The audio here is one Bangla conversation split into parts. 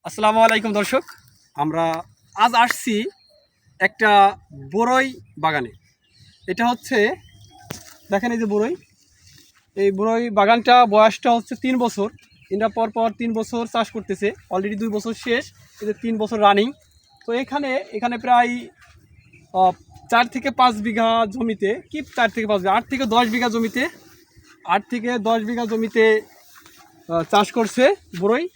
আসসালামু আলাইকুম দর্শক, আমরা আজ আসছি একটা বড়ই বাগানে। এটা হচ্ছে দেখেন, এই যে বড়ই, এই বড়ই বাগানটা বয়সটা হচ্ছে 3 বছর। এটা পর 3 বছর চাষ করতেছে, অলরেডি 2 বছর শেষ, এই যে 3 বছর রানিং। তো এখানে প্রায় 4 থেকে 5 বিঘা জমিতে, কি 4 থেকে 5 বিঘা, 8 থেকে 10 বিঘা জমিতে, 8 থেকে 10 বিঘা জমিতে চাষ করছে বড়ই।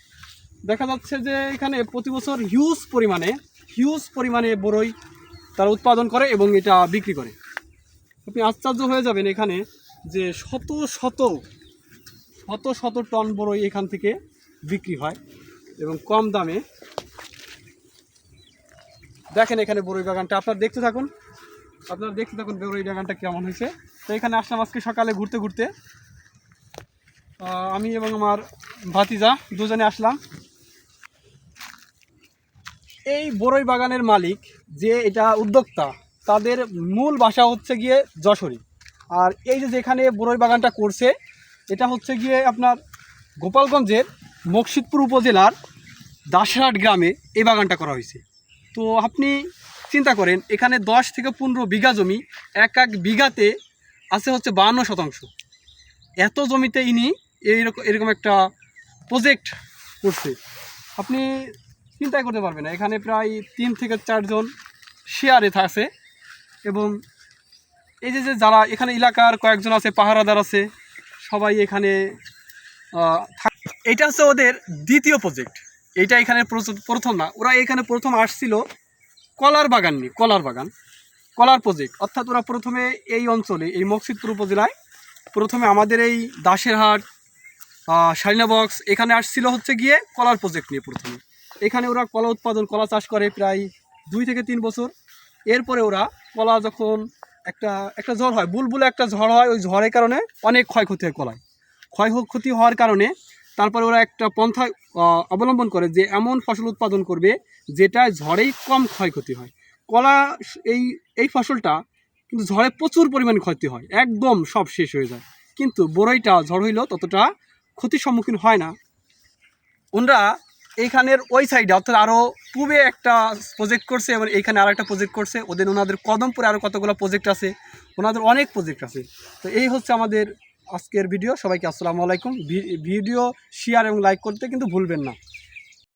দেখা যাচ্ছে যে এখানে প্রতি বছর হিউজ পরিমাণে বড়ই তারা উৎপাদন করে এবং এটা বিক্রি করে। আপনি আশ্চর্য হয়ে যাবেন এখানে যে শত শত শত শত টন বড়ই এখান থেকে বিক্রি হয় এবং কম দামে। দেখেন এখানে বড়ই বাগানটা, আপনারা দেখতে থাকুন বড়ই বাগানটা কেমন হয়েছে। তো এখানে আসলাম আজকে সকালে ঘুরতে ঘুরতে, আমি এবং আমার ভাতিজা দুজনে আসলাম। এই বড়ই বাগানের মালিক, যে এটা উদ্যোক্তা, তাদের মূল বাসা হচ্ছে গিয়ে যশোরে। আর এই যে যেখানে বড়ই বাগানটা করছে, এটা হচ্ছে গিয়ে আপনার গোপালগঞ্জের মকসিদপুর উপজেলার দাসরহাট গ্রামে এই বাগানটা করা হয়েছে। তো আপনি চিন্তা করেন, এখানে 10 থেকে 15 বিঘা জমি, এক বিঘাতে আছে হচ্ছে 52%। এত জমিতে ইনি এরকম একটা প্রজেক্ট করছে, আপনি চিন্তাই করতে পারবেন না। এখানে প্রায় 3 থেকে 4 জন শেয়ারে থাকে এবং এই যে যারা এখানে এলাকার কয়েকজন আছে, পাহারাদার আছে, সবাই এখানে এটা হচ্ছে ওদের দ্বিতীয় প্রজেক্ট। এইটা এখানে প্রথম না, ওরা এখানে প্রথম আসছিল কলার প্রজেক্ট। অর্থাৎ ওরা প্রথমে এই অঞ্চলে, এই মকসিদপুর উপজেলায় প্রথমে আমাদের এই দাসেরহাট, শালিনা বক্স, এখানে আসছিল হচ্ছে গিয়ে কলার প্রজেক্ট নিয়ে। প্রথমে এখানে ওরা কলা চাষ করে প্রায় 2 থেকে 3 বছর। এরপরে ওরা কলা যখন একটা ঝড় হয়, বুলবুলে একটা ঝড় হয়, ওই ঝড়ের কারণে অনেক ক্ষয়ক্ষতি হয়, কলায় ক্ষয়ক্ষতি হওয়ার কারণে তারপরে ওরা একটা পন্থা অবলম্বন করে যে এমন ফসল উৎপাদন করবে যেটা ঝড়েই কম ক্ষয়ক্ষতি হয়। কলা এই ফসলটা কিন্তু ঝড়ে প্রচুর পরিমাণে ক্ষতি হয়, একদম সব শেষ হয়ে যায়। কিন্তু বড়ইটা ঝড় হইলেও ততটা ক্ষতির সম্মুখীন হয় না। ওনারা এইখানের ওই সাইডে, অর্থাৎ আরও পূবে একটা প্রজেক্ট করছে এবং এইখানে আরও একটা প্রজেক্ট করছে। ওনাদের কদমপুরে আরও কতগুলো প্রজেক্ট আছে, ওনাদের অনেক প্রজেক্ট আছে। তো এই হচ্ছে আমাদের আজকের ভিডিও। সবাইকে আসসালামু আলাইকুম। ভিডিও শেয়ার এবং লাইক করতে কিন্তু ভুলবেন না।